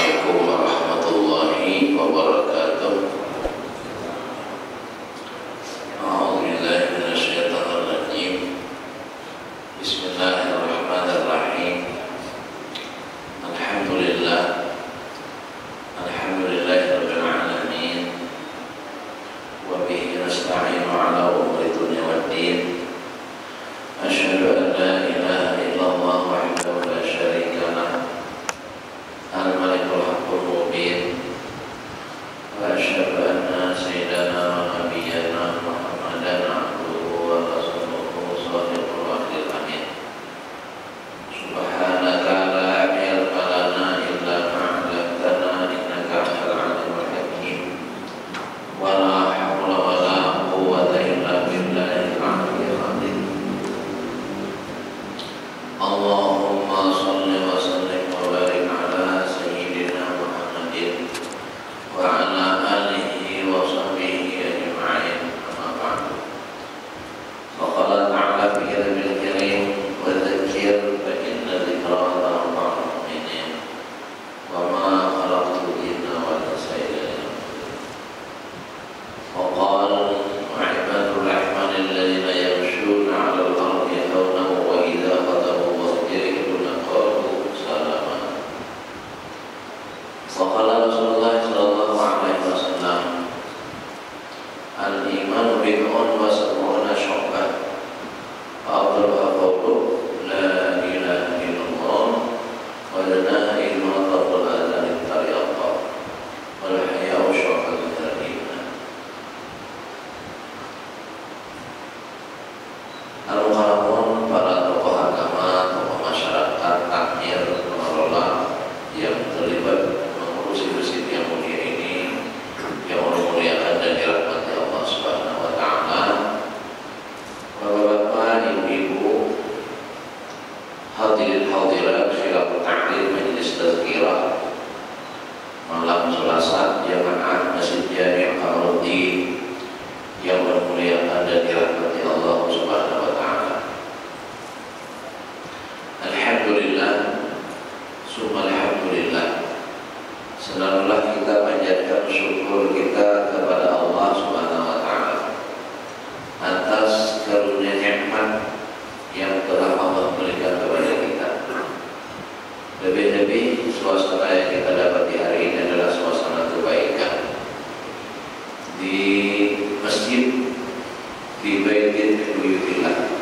Assalamualaikum warahmatullahi wabarakatuh. A'udzubillahi minasyaitonir rajim. Bismillahirrahmanirrahim. Alhamdulillahirabbil alamin. Wa bihi nasta'inu ala umuri dunya waddin. Asyhadu an la ilaha illallah wahdahu la syarika lah. Al-Malikul Haqqul Mubin. Wa asyhadu anna sayyidana wa nabiyyana Muhammadan abduhu wa rasuluhu shadiqul wa'dil amin. Subhanaka la ilma lana illa ma 'allamtana innaka antal alimul hakim. Wa la hawla wa la quwwata illa billahil aliyyil azim. Allahumma shalli wa sallim wa barik ala sayyidina Muhammadin wa ala alihi wa sahbihi ajma'in. Amma ba'du. Faqala ta'ala fi kitabil karim wa dzakir fa inna dzikra tanfa'ul mu'minin wa ma khalaqtul jinna wal insa illa liya'budun. Wa qala wa 'ibadul rahmani alladhina yamshuna 'alal ardi hawnan wa idza khatabu Faqala Rasulullah sallallahu alaihi wasallam, al-imanu bid'un wa sab'una syu'bah, fa'afdaluha qawlu la ilaha illallah wa adnaha imatatul adhan at-tariqa wal haya'u syu'batun minal iman. Al-mukarramun, para tokoh agama, tokoh masyarakat, takmir, pengelola yang terlibat musim-musim yang mulia ini, yang Allah muliakan dan dirahmati Allah Subhanahu wa taala. Bapak-bapak, ibu-ibu, hadirin hadirat khilafut ta'lim Majelis Tazkirah malam Selasa Jamaah Masjid Jami' Al-Qamarudin yang bermuliakan dan dirahmati Allah Subhanahu wa taala. Alhamdulillah, summa alhamdulillah. Selalulah kita panjatkan syukur kita kepada Allah Subhanahu wa taala atas karunia nikmat yang telah Allah berikan kepada kita. Lebih-lebih suasana yang kita dapat di hari ini adalah suasana kebaikan di masjid, di baitin min buyutillah.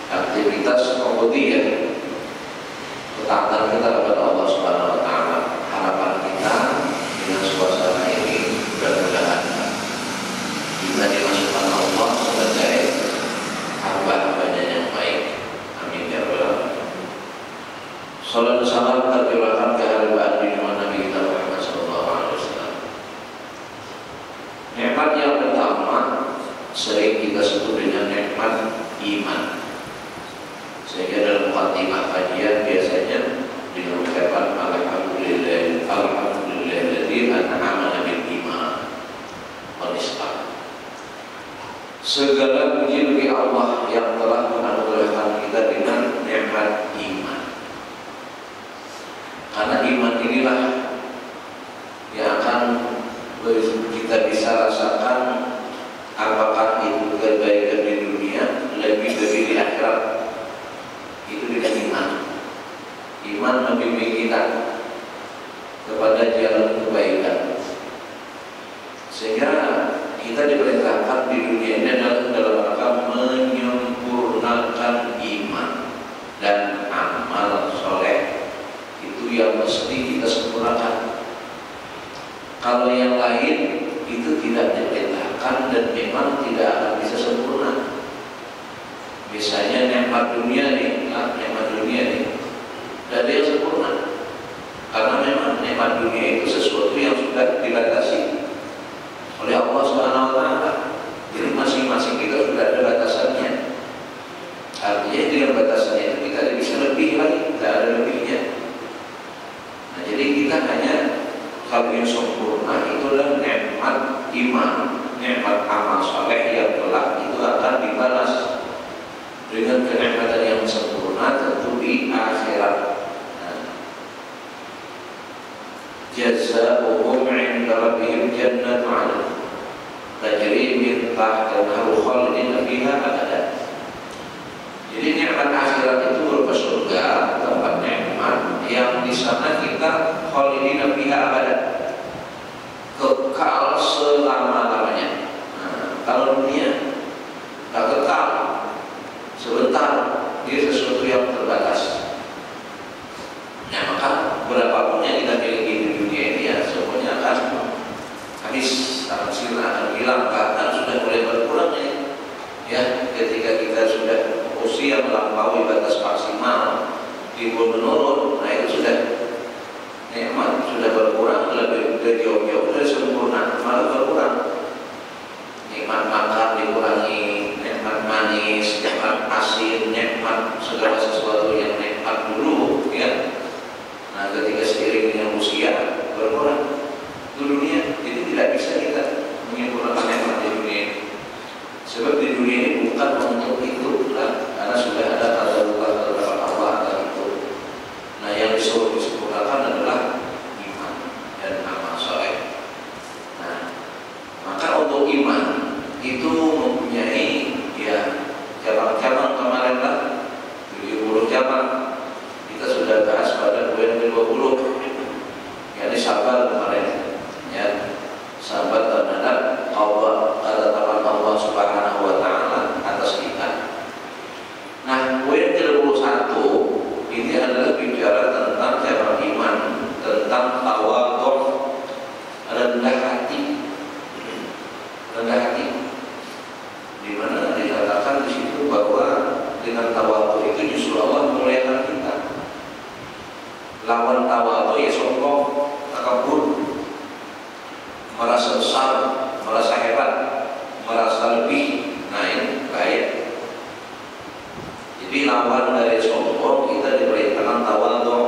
Aktivitas ubudiyah, ketaatan kita kepada Allah Subhanahu wa taala. Harapan kita dengan suasana ini mudah-mudahan kita dimasukkan Allah sebagai hamba-hambanya yang baik. Amin ya rabbal alamin. Salam salam tercurahkan ke hadirat Nabi kita Muhammad sallallahu alaihi wasallam. Nikmat yang pertama sering kita sebut dengan nikmat iman. Sehingga dalam mukadimah kajian biasanya dengan ucapan alhamdulillahilladzi an'amana bil iman wal islam. Segala puji bagi Allah yang telah menganugerahkan kita dengan nikmat iman. Karena iman inilah yang akan kita bisa rasakan apakah itu kebaikan di dunia lebih dari di akhirat. Itu dengan iman. Iman membimbing kita kepada jalan kebaikan, sehingga kita diperintahkan di dunia ini adalah dalam rangka menyempurnakan iman dan amal soleh. Itu yang mesti kita sempurnakan. Kalau yang lain itu tidak diperintahkan dan memang tidak akan bisa sempurna. Misalnya nikmat dunia nih, tidak ada yang sempurna. Karena memang nikmat dunia itu sesuatu yang sudah dibatasi oleh Allah Subhanahu wa taala. Jadi masing-masing kita sudah ada batasannya. Artinya dengan batasannya itu kita tidak bisa lebih lagi, tidak ada lebihnya. Nah, jadi kita hanya kalau yang sempurna itu adalah nikmat iman, nikmat amal saleh yang kelak itu akan dibalas dengan kenikmatan yang sempurna tentu di kekal dan khalidina fiha abadan. Jadi nikmat akhirat itu berupa surga, tempat nikmat yang di sana kita khalidina fiha abadan, kekal selama-lamanya. Kalau dunia tak kekal, sebentar, dia sesuatu yang terbatas. Ya maka berapapun yang kita miliki di dunia ini ya semuanya akan habis, akan sirna, akan hilang, bahkan sudah mulai berkurang ini. Ya, ketika kita sudah usia melampaui batas maksimal, timbul menurun, nah itu sudah nikmat sudah berkurang, lebih jauh-jauh dari sempurna, malah berkurang. Nikmat makan dikurangi, nikmat manis, nikmat asin, nikmat segala sesuatu yang nikmat dulu, ya. Nah, ketika seiring dengan usia berkurang di dunia, jadi tidak bisa kita menyempurnakan nikmat di dunia ini. Sebab di dunia ini bukan untuk itu, karena sudah ada kata-kata terhadap Allah dan itu. Nah, yang disuruh disempurnakan adalah iman dan amal soleh. Nah, maka untuk iman itu mempunyai ya cabang-cabang kemarin lah 70 cabang. Kita sudah bahas pada poin ke-20, yakni sabar kemarin, ya, sabar terhadap Allah, ketetapan Allah Subhanahu wa Ta'ala atas kita. Nah, poin ke-21 ini adalah bicara tentang cabang iman, tentang tawadhu, rendah hati, rendah hati. Di mana dikatakan di situ bahwa dengan tawadhu itu justru Allah memuliakan kita. Lawan tawadhu ya sombong, takabur, merasa besar, merasa hebat, merasa lebih. Nah ini bahaya. Jadi lawan dari sombong kita diperintahkan tawadhu,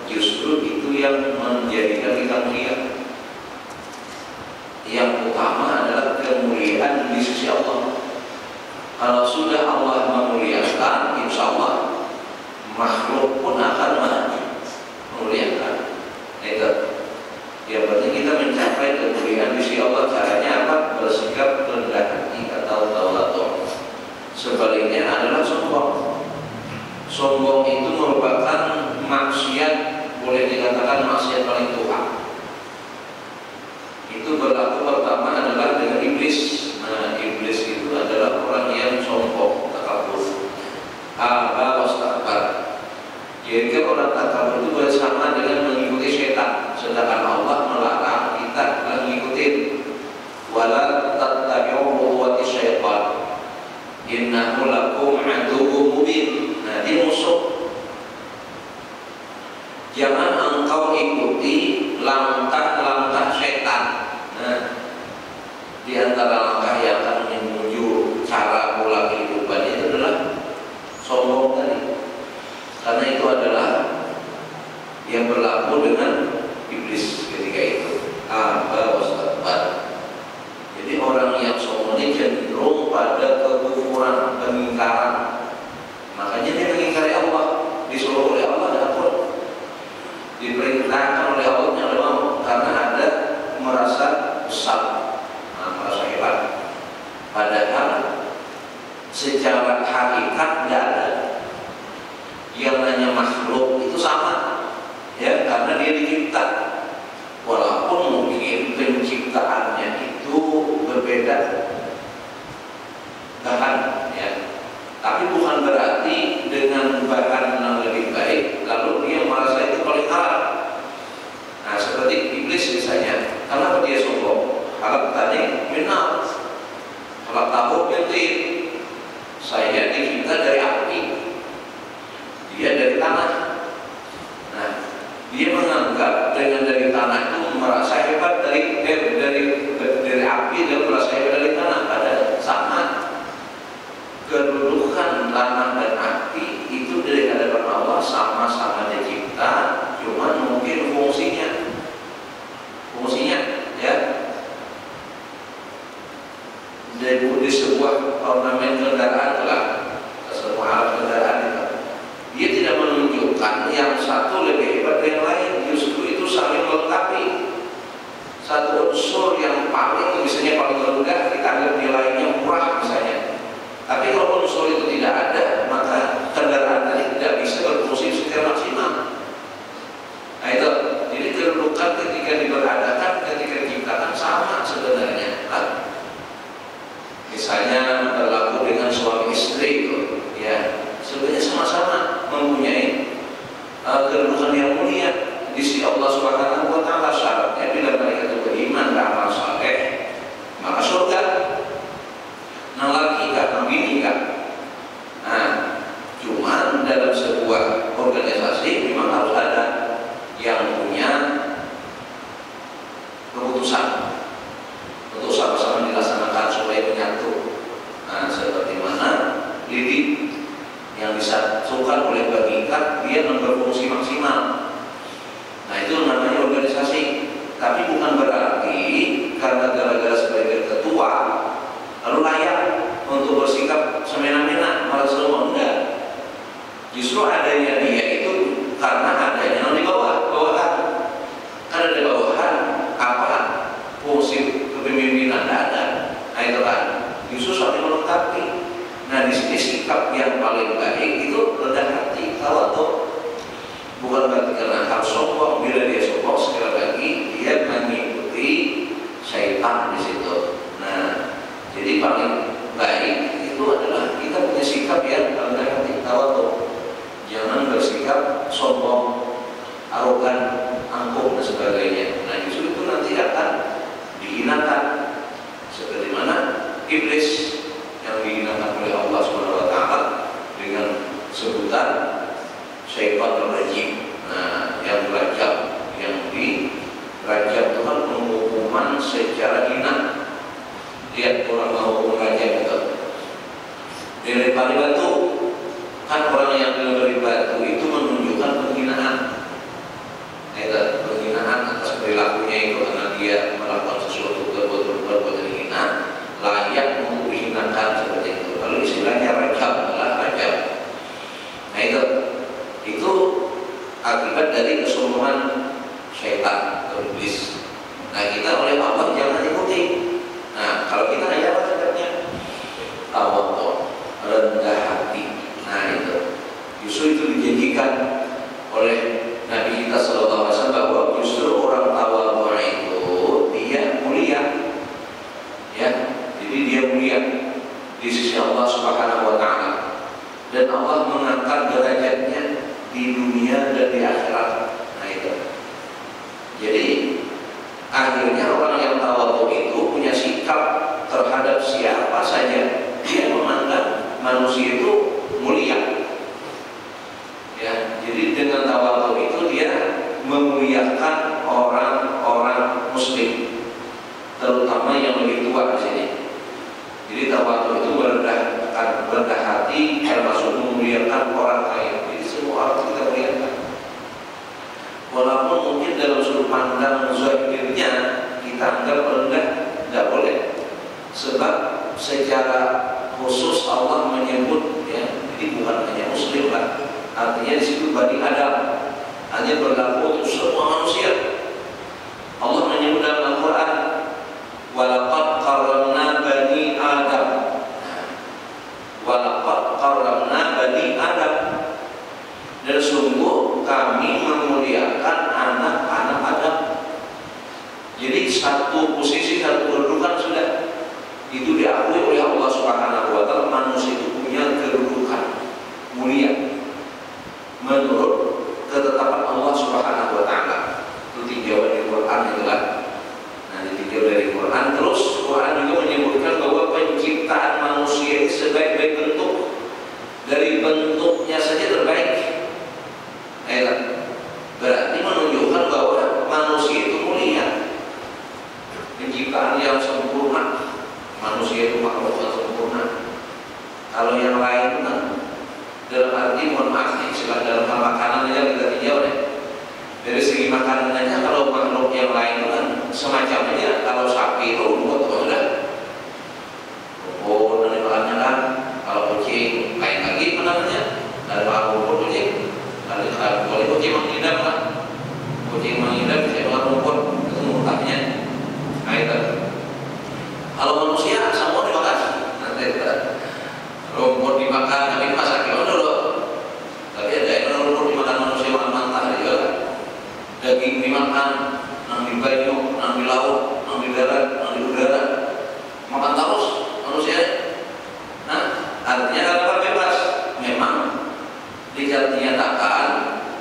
justru itu yang menjadikan kita mulia. Yang utama adalah kemuliaan di sisi Allah. Kalau sudah Allah memuliakan, insya Allah makhluk pun akan memuliakan. Itu. Yang penting kita mencapai kemuliaan di sisi Allah. Caranya apa? Bersikap rendah hati atau tawadhu. Sebaliknya adalah sombong. Sombong itu merupakan maksiat, boleh dikatakan maksiat paling tua. Itu berlaku pertama adalah dengan iblis. Nah, iblis itu adalah orang yang sombong, takabur, aba wastakbar. Jadi orang takabur itu bersama dengan mengikuti setan, sedangkan Allah melarang kita mengikuti. Wala tattabi'u khutuwati syaitan, innahu lakum aduwwun mubin. Nah, dia musuh. Jangan engkau ikuti langkah-langkah setan. Nah, di antara langkah yang akan menuju cara pola kehidupan itu adalah sombong tadi. Karena itu adalah yang berlaku dengan iblis ketika itu. Aba wastakbar. Jadi orang yang sombong ini cenderung pada kekufuran, pengingkaran. Makanya dia mengingkari Allah, disuruh oleh Allah dan pun diperintahkan oleh Allah yang mau, karena ada merasa besar, merasa hebat. Padahal secara hakikat tidak ada. Yang namanya makhluk itu sama, ya, karena dia dicipta. Walaupun mungkin penciptaannya itu berbeda bahan, ya, tapi bukan berarti dengan bahan yang lebih baik lalu dia merasa itu paling halal. Nah, seperti iblis misalnya, kenapa dia sombong? Halal tadi minal, kalau tahu penting, saya dicipta dari api, dia dari tanah. Nah, dia menganggap dengan dari tanah itu merasa hebat dari api, dia merasa hebat dari tanah. Padahal sama kedudukan tanah dan api itu dari hadapan Allah sama-sama dicipta, cuma mungkin fungsinya ya di sebuah ornamen kendaraan lah, semua alat kendaraan itu dia tidak menunjukkan yang satu lebih hebat dari yang lain, justru itu saling melengkapi. Satu unsur yang paling misalnya paling rendah kita anggap nilainya 4, tersebut tidak ada, maka kendaraan tadi tidak bisa berfungsi secara maksimal. Nah itu, jadi kedudukan ketika diberadakan, ketika diciptakan sama sebenarnya. Misalnya berlaku dengan suami istri itu, ya sebenarnya sama-sama mempunyai kedudukan yang mulia di sisi Allah Subhanahu wa taala. Syaratnya bila mereka itu beriman dan amal saleh, maka surga. Nah lagi kan, bini kan. Nah, cuma dalam sebuah organisasi memang harus ada yang punya keputusan untuk sama-sama dilaksanakan supaya menyatu. Nah, seperti mana lidi yang disatukan oleh bagikan dia berfungsi maksimal. Nah itu namanya organisasi. Tapi bukan berarti karena gara-gara sebagai ketua lalu layak untuk bersikap semena-mena malah semua, enggak. Justru adanya dia itu karena adanya yang di bawahan. Karena di bawahan apa fungsi kepemimpinan ada. Nah itu kan justru saling melengkapi. Nah di sini sikap yang paling baik itu rendah hati, tawadhu. Bukan berarti karena harus sombong. Bila dia sombong sekali lagi dia mengikuti syaitan di situ. Nah jadi paling baik itu adalah kita punya sikap yang rendah hati, tawadhu. Jangan bersikap sombong, arogan, angkuh dan sebagainya. Nah justru itu nanti akan dihinakan seperti mana iblis yang dihinakan oleh Allah Subhanahu wa taala dengan sebutan syaitan rajim. Nah, yang dirajam, yang dirajam itu kan penghukuman secara hina. Lihat orang mau merajam itu dilempari batu. Kan orang yang dilempari batu itu menunjukkan penghinaan. Itu penghinaan atas perilakunya itu karena dia melakukan sesuatu perbuatan hina, layak untuk dihinakan seperti itu. Lalu istilahnya rajam adalah rajam. Nah itu akibat dari kesombongan syaitan atau iblis. Nah kita oleh Allah jangan ikuti. Nah kalau kita hanya apa sikapnya? Tawadhu, rendah hati. Nah itu justru itu dijanjikan oleh Nabi kita sallallahu alaihi wasallam bahwa justru orang tawadhu itu dia mulia. Ya, jadi dia mulia di sisi Allah Subhanahu wa taala. Dan Allah mengangkat derajatnya di dunia dan di akhirat. Nah itu. Jadi akhirnya orang yang tawadhu itu punya sikap terhadap siapa saja. Dia memandang manusia itu mulia. Ya, jadi dengan tawadhu itu dia memuliakan orang-orang muslim, terutama yang lebih tua di sini. Jadi tawadhu itu rendah hati, termasuk memuliakan orang lain. Jadi semua orang kita muliakan. Walaupun mungkin dalam sudut pandang zahirnya kita anggap rendah, tidak boleh. Sebab secara khusus Allah menyebut, ya, jadi bukan hanya muslim lah. Artinya di situ Bani Adam, hanya berlaku untuk semua manusia. Allah menyebut dalam Al-Quran, walaqad karramna bani Adam. Walaqad karramna bani Adam. Dan sungguh kami memuliakan anak-anak Adam. Jadi satu posisi, satu kedudukan sudah itu diakui oleh Allah Subhanahu wa taala. Manusia itu punya kedudukan mulia menurut ketetapan Allah Subhanahu wa taala. Itu tinjauan di Quran itulah. Nah, ditinjau dari Quran. Terus Quran juga menyebutkan bahwa penciptaan manusia ini sebaik-baik bentuk. Dari bentuknya saja terbaik. Berarti menunjukkan bahwa manusia itu mulia. Penciptaan yang sempurna. Manusia itu makhluk yang sempurna. Kalau yang lain kan dalam arti mohon maaf nih, istilah dalam hal makanan aja kita tinjau deh. Dari segi makanannya kalau makhluk yang lain kan semacamnya, kalau sapi itu rumput atau enggak? Rumput dan makannya kan. Kalau kucing lain lagi penangannya. Dan kalau rumput kucing, kalau kucing menghidap kan. Kucing menghidap bisa makan rumput itu muntahnya. Nah itu. Kalau manusia semua dimakan. Nanti rumput dimakan.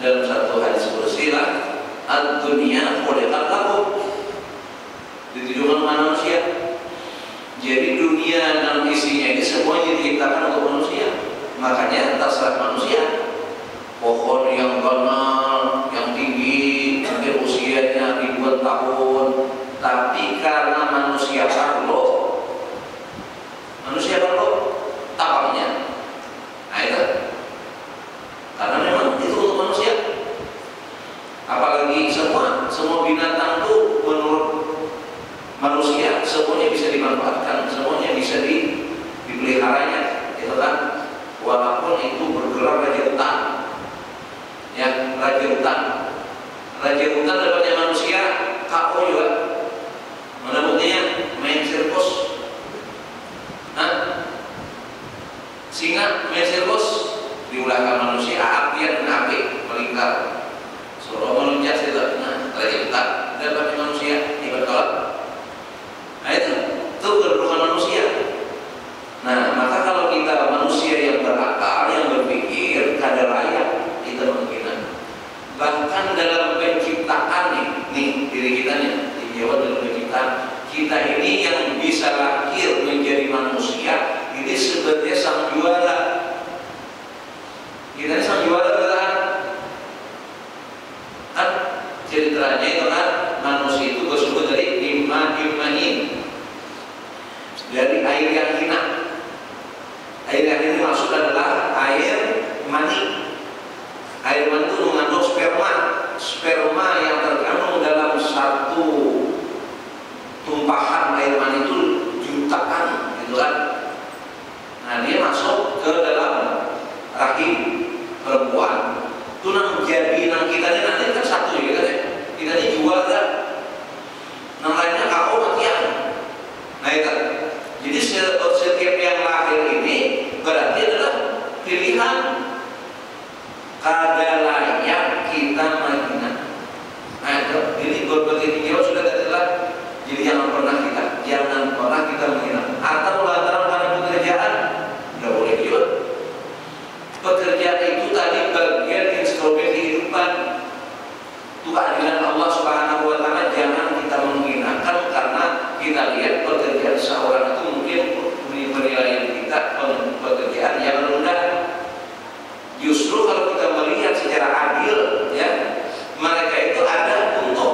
dalam satu hadis kursi lah, ad-dunya khuliqat lakum, ditujukan manusia. Jadi dunia dan isinya ini semuanya diciptakan untuk manusia. Makanya terserah manusia. Pohon yang banal, yang tinggi, mungkin usianya ribuan tahun, tapi karena manusia perlu tapaknya. Nah itu, karena memang itu untuk manusia. Apalagi semua binatang itu menurut manusia semuanya bisa dimanfaatkan, semuanya bisa dipeliharanya, itu kan. Walaupun itu bergerak raja hutan, ya raja hutan dapatnya manusia, KO juga. Mana buktinya? Main sirkus. Singa main sirkus diulahkan manusia, apian dan api melingkar, suruh meluncat itu. Nah, raja hutan dapatnya manusia, hebat kolak. Nah itu kedudukan manusia. Nah, maka kalau kita manusia yang berakal, yang berpikir, kadar layak, kita menghina. Bahkan dalam penciptaan nih diri kita nih, dijawab dalam penciptaan kita ini yang bisa lahir menjadi manusia, ini sebenarnya sang juara. Kita ini sang juara kan ceritanya itu kan manusia itu bersumber dari imanin, dari air yang hina. Air yang ini maksud adalah air mani. Air mani itu mengandung sperma yang terkandung dalam satu tumpahan air mani itu jutaan, gitu kan. Nah dia masuk ke dalam rahim perempuan. Itu nang jadi nang kita ini nanti kan satu ya kan ya. Kita ini juara. Nang lainnya kau matian. Nah itu. Jadi setiap yang lahir ini berarti adalah pilihan kada layak kita menghina. Nah itu. Jadi berbagai pikiran sudah adalah. Jadi jangan pernah kita menghina. Atau lantaran karena pekerjaan, nggak boleh juga. Pekerjaan itu tadi bagian instrumen kehidupan. Itu keadilan Allah Subhanahu Wa Taala, jangan kita menghinakan karena kita lihat pekerjaan seorang itu mungkin penilaian kita pekerjaan yang rendah. Justru kalau kita melihat secara adil, ya mereka itu ada untuk,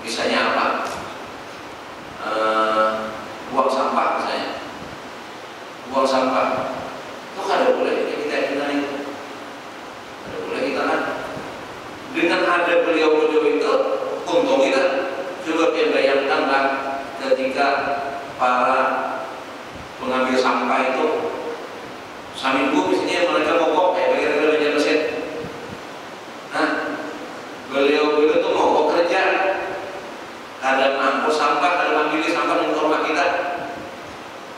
misalnya apa? Buang sampah misalnya, buang sampah itu kada boleh kita itu, kada boleh kita kan. Dengan ada beliau-beliau itu, untung kita. Coba kita bayangkanlah ketika para pengambil sampah itu saminggu misalnya mereka mogok kayak bagaimana mesin. Nah, beliau-beliau itu mogok kerja, ada mangkuk sampah, ada mengambil sampah di rumah kita.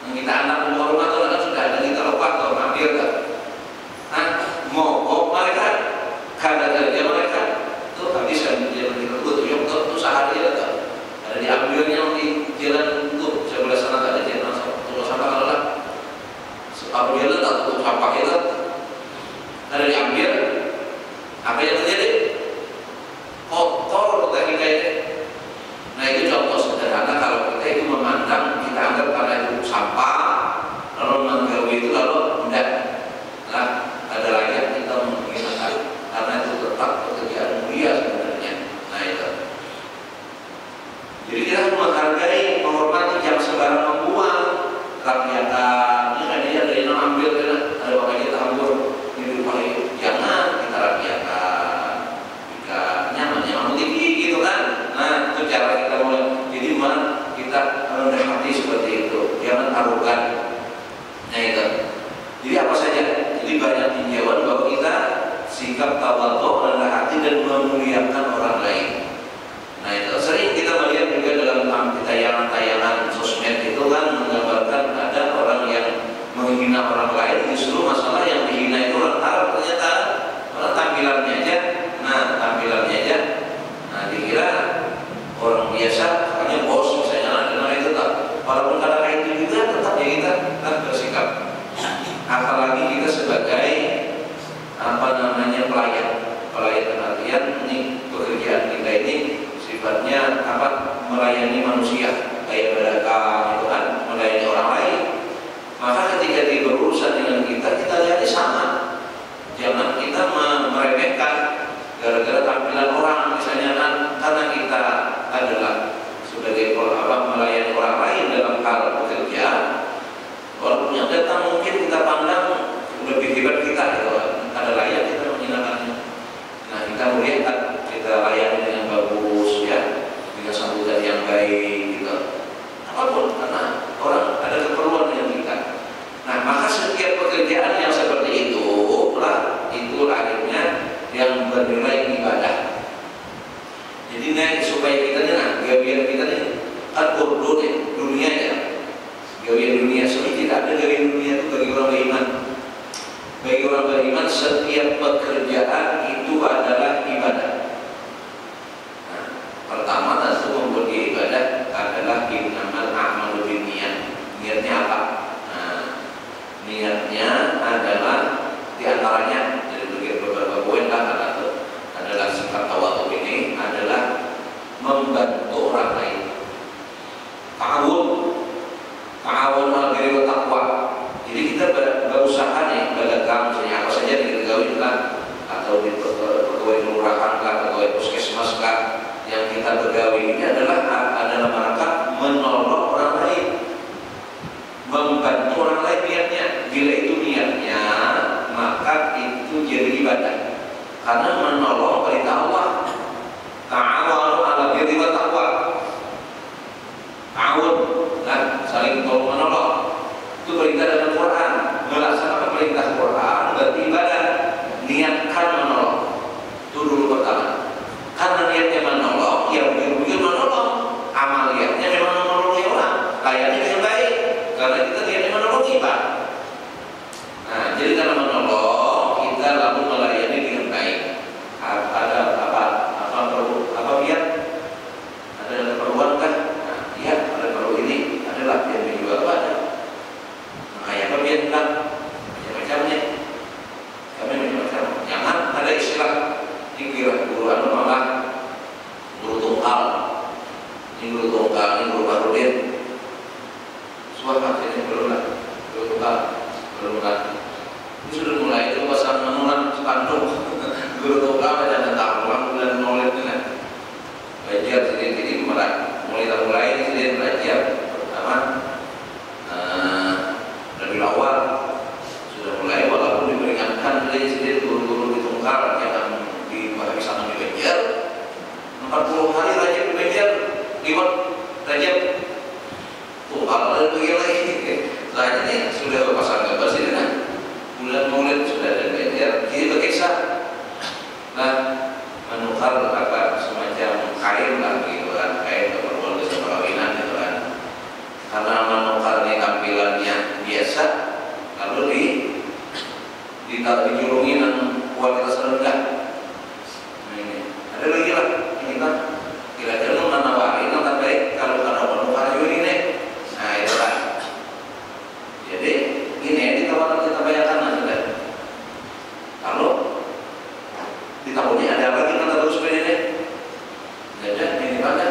Yang kita anak di rumah itu kan sudah ada kita lupa atau mengambil kan. Nah, mogok mereka, kada kerja mereka itu habis kan dia berikut itu sehari ada diambilnya di jalan untuk sebelah sana ada jalan sampah kalau lah apa dia tak tutup sampah kita ada diambil, apa yang terjadi? Kotor teknik ini. Nah itu contoh sederhana kalau kita itu memandang, kita anggap karena itu sampah lalu menganggap itu lalu tidak lah ada layak kita menghinakan karena itu tetap pekerjaan mulia sebenarnya. Nah itu. Jadi kita menghargai, menghormati, jangan sembarang membuang rakyatan. Ini kan dia dari ambil kan ada orang kita hambur di rumah itu. Jangan kita rakyatan. Jika nyaman tinggi gitu kan. Nah itu cara kita mulai. Jadi kita rendah hati seperti itu. Jangan arogan. Nah itu. Jadi apa saja. Jadi banyak tinjauan bahwa kita sikap tawadhu, rendah hati dan memuliakan orang lain. Nah itu sering kita melihat juga dalam tayangan-tayangan sosmed itu kan menggambarkan ada orang yang menghina orang lain, justru masalah yang dihina itu orang Arab ternyata orang tampilannya aja. Nah tampilannya aja, nah dikira orang biasa, hanya bos misalnya, dan itu tak. Walaupun kadang itu juga tetap ya kita bersikap. Apalagi kita sebagai pelayan. Maka ketika dia berurusan dengan kita lihat sama. Jangan kita meremehkan gara-gara tampilan orang, misalnya karena kita adalah sebagai melayani orang lain dalam hal pekerjaan. Walaupun yang datang mungkin kita pandang lebih hebat kita, gitu. Ada layak kita menghinakannya. Nah, kita melihat kita layani dengan bagus, ya, dengan sambutan yang baik, gitu. Apapun, karena orang ada keperluan dengan kita. Nah, maka setiap pekerjaan yang seperti itu akhirnya yang bernilai ibadah. Jadi supaya kita gawian kita atur dunia ya. Gawian dunia sebenarnya tidak ada gawian dunia itu bagi orang beriman. Bagi orang beriman setiap pekerjaan itu adalah ibadah. Nah, pertama tentu membuat ibadah adalah innamal a'malu binniyat. Niatnya apa? Nah, niatnya adalah diantaranya dari beberapa poin adalah sifat tawadhu ini adalah membantu orang lain. Ta'awun al birri wa taqwa. Jadi kita berusaha nih, berdagang misalnya apa saja di pegawai lah, atau di pegawai kelurahan lah, pegawai puskesmas lah, yang kita pegawai ini adalah rangka menolong orang lain, membantu orang lain niatnya. Bila itu niatnya, maka itu jadi ibadah. Karena menolong perintah Allah. Ta'awanu 'alal birri wa taqwa. Ta'awun, kan, saling tolong menolong. Itu perintah dalam Quran. Melaksanakan perintah Quran berarti ibadah. Niatkan menolong. Itu dulu pertama. Karena niatnya menolong, ya begitu menolong. Amaliyatnya memang menolong orang. Layani dengan baik. Karena kita niatnya menolong ibadah. Nah, jadi karena menolong, kita lalu melayani dengan baik. Ada apa biar ada keperluan kan? Nah, iya, ada perlu ini, adalah yang dijual ada. Kayak apa biar kan? Macam-macamnya. Kami macam-macam. Jangan ada istilah dikira guru malah guru tunggal. Ini guru tunggal, ini guru barudin. Suara ini belum lah. Guru tunggal belum lah. Ini sudah mulai itu pasang menulan spanduk. Guru tunggal dan tentang bulan Maulid ini. Belajar sendiri mulai ini sendiri belajar pertama dari awal sudah mulai, walaupun diperingatkan dari sendiri guru-guru di Tungkal jangan bisa di Banjar 40 hari rajin di Banjar, lewat rajin Tungkal lagi. Selanjutnya ini sudah berpasang gambar sini kan bulan Maulid sudah ada Banjar, jadi berkisah. Nah, menukar semacam kain lah gitu kan, kain keperluan desa perkawinan gitu kan. Karena menukar ini tampilannya biasa, lalu dijulungi dengan kualitas rendah. Nah, ini ada lagi lah ini kan kira-kira lu menawarin yang baik kalau menukar ini nih. Nah, itu lah. Jadi ini ditawarkan kita bayarkan sudah. Kalau di tahun ini ada lagi kata terus ini ada ini pada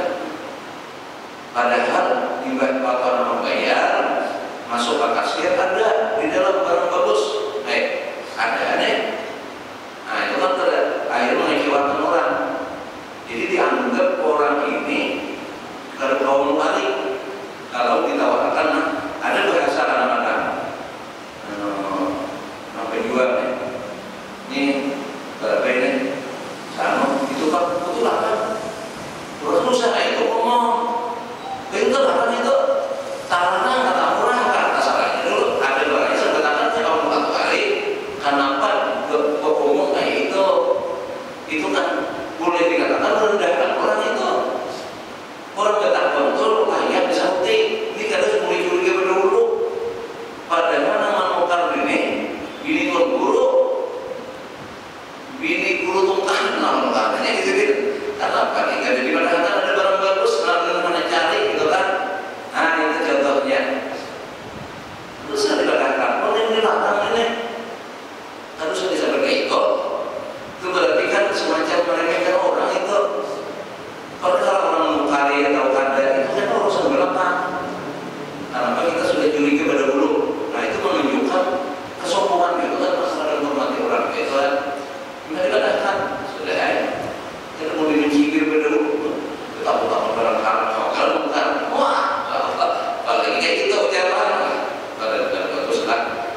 padahal tiba nama bayar masuk ke kasir ada di dalam barang bagus ada nih. Nah, itu kan akhirnya mengecewakan orang. Jadi dianggap orang ini kaum balik kalau ditawarkan ada bahasa kadang-kadang penjual ini berapa ini sama itu kan betulan kan terus usaha itu ngomong pinter kan itu tanahnya kata murah kan asalnya dulu ada barangnya sebenarnya kalau 4 kali kenapa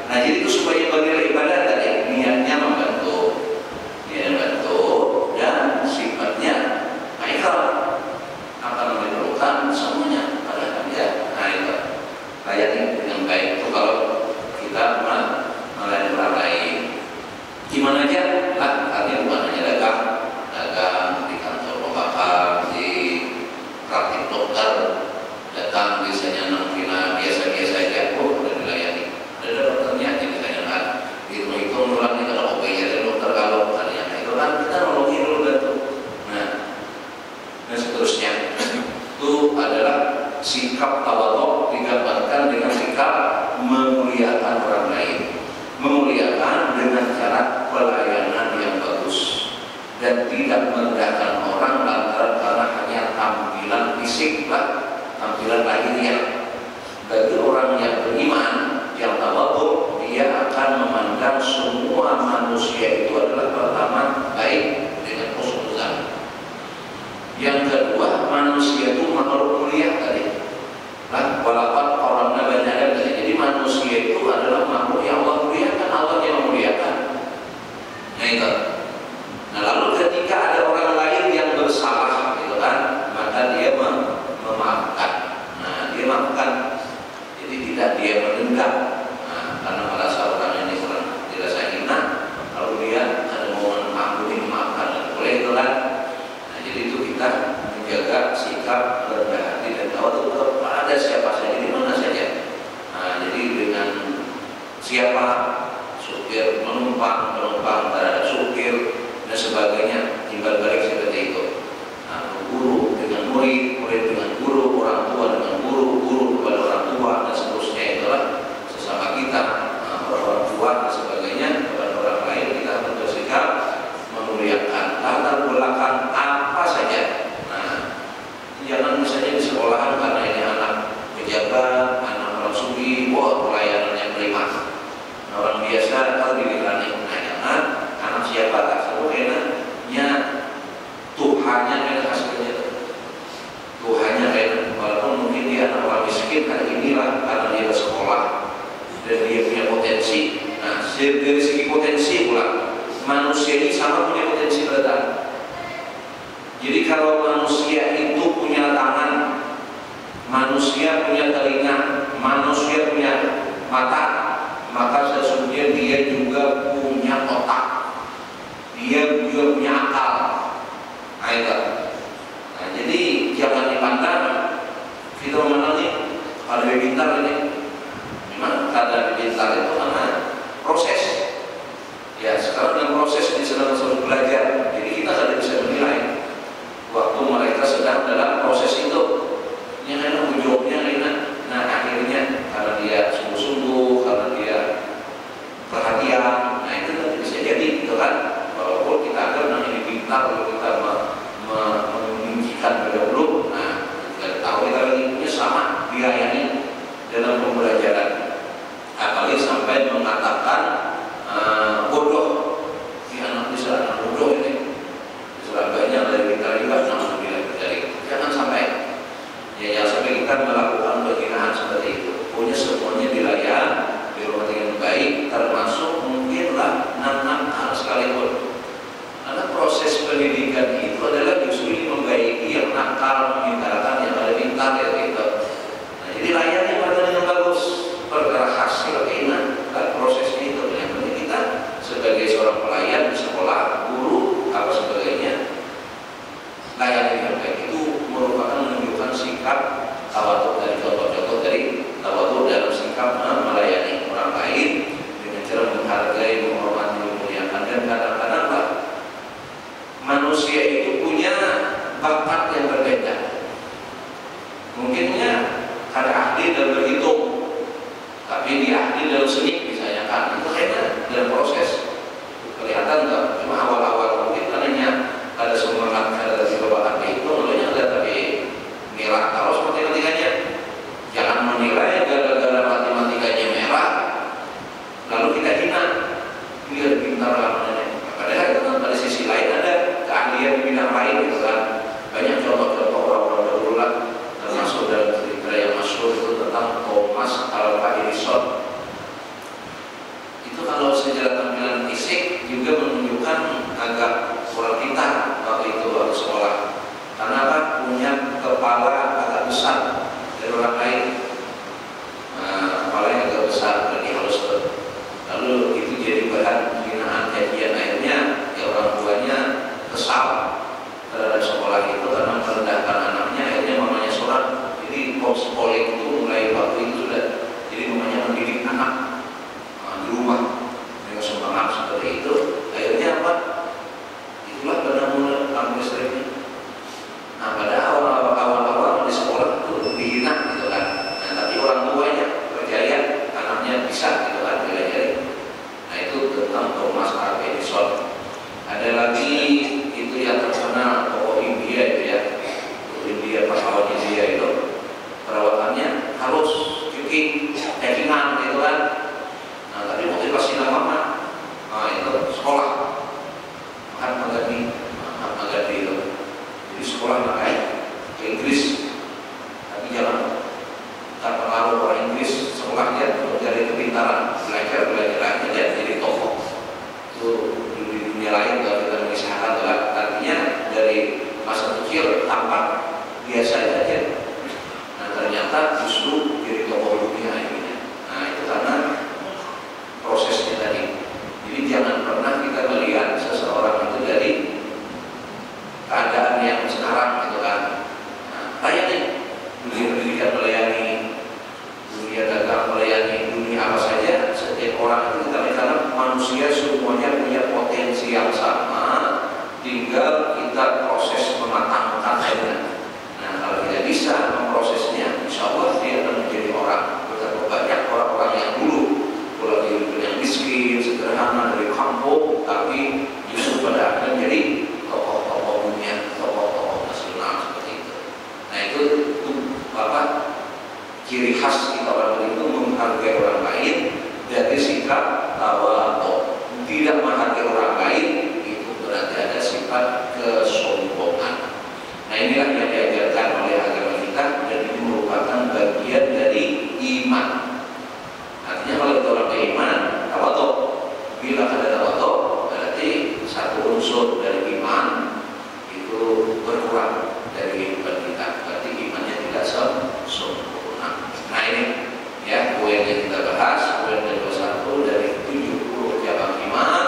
Nah jadi itu supaya bernilai ibadah tadi, niatnya membantu dan sifatnya ikhlas akan memerlukan semuanya pada dia. Nah itu layani dengan baik. Itu kalau kita melayani orang lain gimana aja lah, artinya bukan hanya dagang di kantor pembakar, di praktik dokter, datang biasanya nangkina biasa-biasa aja, udah dilayani. Ada dokternya misalnya kan hitung ulangnya kalau OP ada dokter kalau adanya itu kan kita nolongin dulu bantu. Nah dan seterusnya itu adalah sikap tawadhu digambarkan dengan sikap memuliakan orang lain, memuliakan dengan cara pelayanan yang bagus dan tidak merendahkan orang lantaran karena hanya tampilan fisik lah, tampilan lahiriah. Bagi orang yang beriman yang tawadhu, dia akan memandang semua manusia itu adalah pertama baik dengan husnuzan. Yang kedua, manusia itu makhluk mulia tadi. Nah, walaupun orangnya banyak tadi. Jadi manusia itu adalah makhluk yang Allah muliakan, Allah yang memuliakan. Nah itu. Nah lalu ketika ada orang lain yang bersalah, gitu kan, maka dia memaafkan. Nah dia maafkan. Jadi tidak dia menendam. Nah, karena merasa orang ini orang dirasa hina, lalu dia ada momen ampuni memaafkan, boleh itu kan. Nah jadi itu kita menjaga sikap rendah hati dan tawadhu kepada siapa saja di mana saja. Nah jadi dengan siapa supir, penumpang terhadap supir dan sebagainya, timbal balik seperti itu. Nah, guru dengan murid, murid dengan guru, orang tua dengan guru, guru kepada orang tua dan seterusnya, itulah sesama kita, orang tua dan sebagainya kepada orang lain kita harus bersikap memuliakan latar belakang apa saja. Nah, jangan misalnya di sekolahan karena ini anak pejabat, anak orang sugi, wah pelayanannya prima. Orang biasa atau dilirani, nah jangan anak siapa tak selalu enaknya Tuhannya enak hasilnya Tuhannya enak, walaupun mungkin dia anak orang miskin hari inilah karena dia sekolah dan dia punya potensi. Nah dari segi potensi pula manusia ini sama punya potensi ledak. Jadi kalau manusia itu punya tangan, manusia punya telinga, manusia punya mata, maka sesungguhnya dia juga punya otak, dia juga punya akal. Nah itu. Nah jadi jangan dipandang kita memandang nih kalau dia pintar ini, memang kadang pintar itu karena proses. Ya sekarang dengan proses ini sedang belajar, jadi kita tidak bisa menilai waktu mereka sedang dalam proses itu. Yang enak ujungnya enak. Nah akhirnya karena dia sungguh-sungguh, karena dia perhatian, nah itu bisa jadi gitu kan. Walaupun kita akan ini pintar, kalau kita meninggikan dahulu, nah kita tahu kita lagi punya sama dilayani dalam pembelajaran. Apalagi sampai mengatakan bodoh, ini anak bisa anak bodoh ini, sudah banyak dari kita juga nama dari jangan sampai. Ya jangan sampai kita melakukan penghinaan seperti itu. Punya semuanya dilayan, dihormati dengan baik, termasuk mungkinlah nakal sekalipun. Karena proses pendidikan itu adalah justru membaiki yang nakal, memintarakan yang ada pintar ya gitu. Nah jadi layani mereka dengan bagus, perkara hasil keinginan dan prosesnya itu. Yang penting kita sebagai seorang pelayan di sekolah, guru, apa sebagainya, layani dengan baik. Itu merupakan menunjukkan sikap tawadhu dari contoh-contoh dari tawadhu dalam sikap melayani orang lain dengan cara menghargai, menghormati, memuliakan. Dan kadang-kadang manusia itu punya bakat yang berbeda. Mungkinnya ada ahli dalam berhitung, tapi dia ahli dalam seni misalnya kan, itu kayaknya dalam proses kelihatan nggak? Cuma awal-awal mungkin karena ada semangat, ada bakat itu, mulanya ada tapi merah terus matematikanya. Jangan menilai gara-gara matematikanya merah lalu kita hina, ini ada pintar namanya. Padahal itu kan pada sisi lain ada keahlian di bidang lain gitu kan. Banyak contoh-contoh orang-orang dahulu lah, termasuk dalam cerita yang masyhur itu tentang Thomas Alva Edison. kalau secara tampilan fisik juga menunjukkan agak kurang pintar waktu itu waktu sekolah, karena kan punya kepala agak besar dari orang lain. Kepalanya agak besar, berarti halus tuh. Lalu itu jadi bahan penghinaan kajian. Akhirnya ya orang tuanya kesal terhadap sekolah itu karena merendahkan anaknya. Akhirnya mamanya seorang, jadi sekolah itu mulai waktu itu sudah jadi mamanya mendidik anak di rumah dengan semangat seperti itu. Akhirnya apa? Itulah benar-benar lampu listriknya. Nah, pada awal-awal di sekolah itu dihina gitu kan. Nah, tapi orang tuanya percaya anaknya bisa gitu kan, belajar. Nah, itu tentang Thomas Alva Edison. Ada lagi itu yang terkenal tokoh India itu ya, India, pahlawan India itu perawatannya harus cuci packingan gitu kan. Nah, tapi motivasi nama nah itu sekolah Mahatma Gandhi itu. Jadi sekolah makanya ke Inggris, tapi jangan terpengaruh orang Inggris. Sekolahnya mencari kepintaran, belajar aja jadi tokoh. Itu di dunia lain kalau kita mengisahkan adalah artinya dari masa kecil tampak biasa saja. Nah, ternyata justru jadi tokoh dunia akhirnya. Nah, itu karena prosesnya tadi. Jadi jangan pernah kita melihat seseorang itu dari keadaan yang sekarang gitu kan. Nah, kayak nih dunia pendidikan melayani, dunia dagang melayani, dunia apa saja. Setiap orang itu kita lihat manusia semuanya punya potensi yang sama, tinggal kita proses mematangkan saja. Nah, kalau kita bisa memprosesnya, insya Allah dia akan menjadi orang. Betapa banyak orang-orang yang dulu kalau yang miskin, sederhana dari kampung, tapi justru pada akhirnya menjadi tokoh-tokoh dunia, tokoh-tokoh nasional seperti itu. Nah, itu apa? Ciri khas kita orang itu menghargai orang lain dari sikap tawadhu. Tidak menghargai orang lain itu berarti ada sifat kesombongan. Nah, inilah yang diajarkan oleh agama kita dan ini merupakan bagian dari iman. Artinya kalau kita orang beriman, tawadhu. Bila ada tawadhu, berarti satu unsur dari iman itu berkurang dari kehidupan kita. Berarti imannya tidak sempurna. Nah, ini ya poin yang kita bahas, poin ke-21 dari 70 cabang iman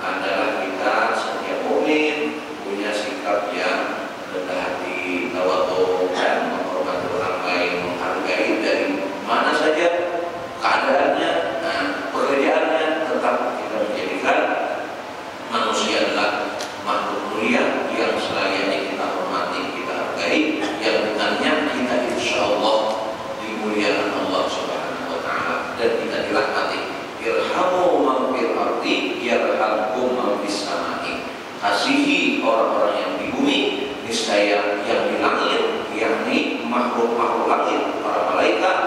adalah kita setiap mukmin punya sikap yang rendah hati, tawadhu, dan menghormati orang lain, menghargai dari mana saja keadaannya, nah, pekerjaannya, tetap kita menjadikan manusia adalah makhluk mulia yang selayaknya kita hormati, kita hargai, yang dengannya kita insya Allah dimuliakan Allah Subhanahu wa Ta'ala dan kita dirahmati. Irhamu man fil ardi yarhamkum man fis samai. Kasihi orang-orang yang di bumi, niscaya yang di langit, yakni makhluk-makhluk langit, para malaikat,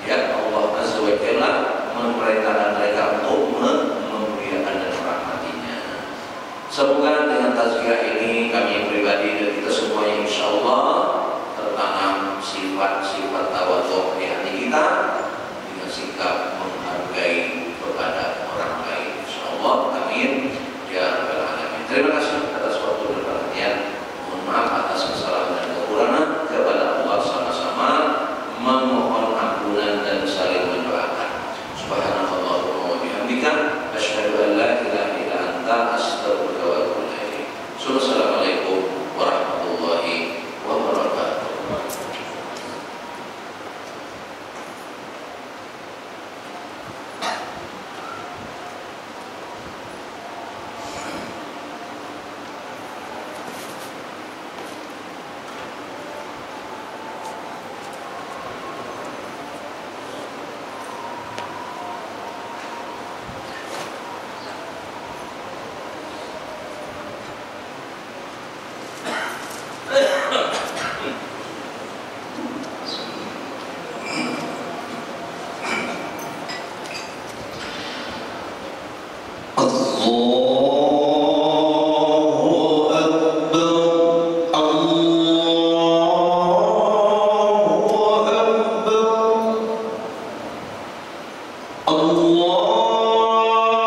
ya Allah Azza wa Jalla memerintahkan mereka untuk memuliakan dan merahmatinya. Semoga dengan tazkirah ini kami pribadi dan kita semuanya insya Allah tertanam sifat-sifat tawadhu di hati kita dengan sikap menghargai kepada orang lain. Insya Allah, amin ya rabbal alamin. Terima kasih atas waktu dan perhatian. Mohon maaf atas kesalahan dan kekurangan. Kepada Allah sama-sama memohon ampunan dan saling mendoakan. Subhanallahumma wa bihamdika asyhadu an la ilaha illa anta astaghfiruka wa atubu ilaik. Assalamualaikum warahmatullahi wabarakatuh. Allah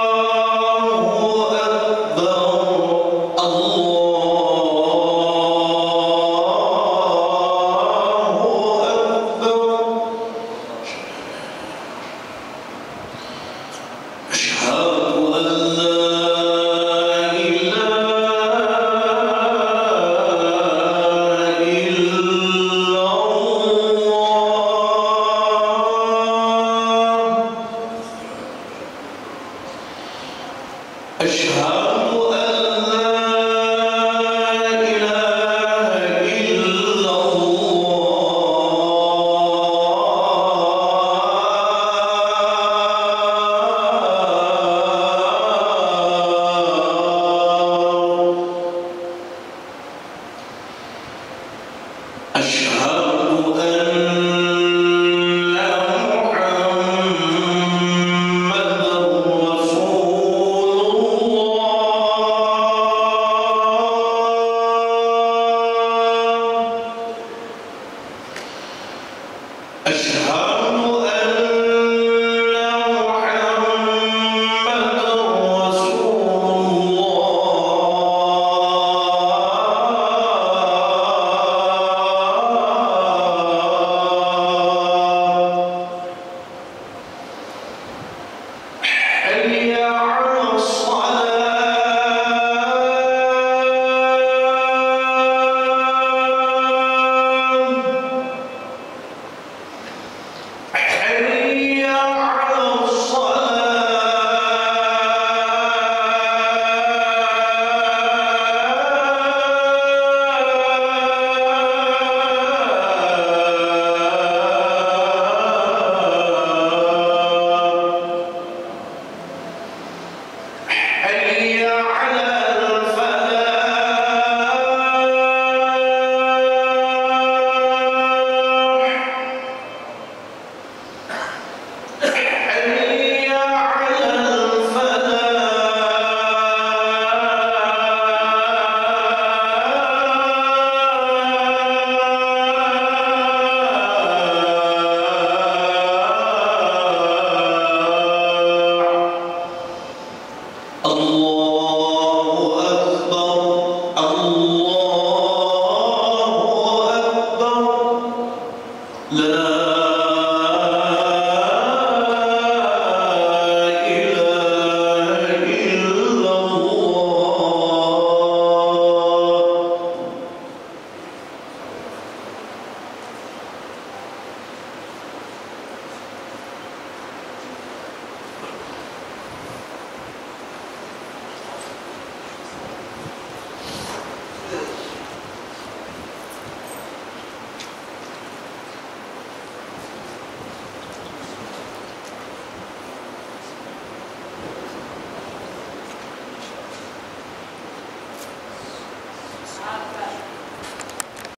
hayya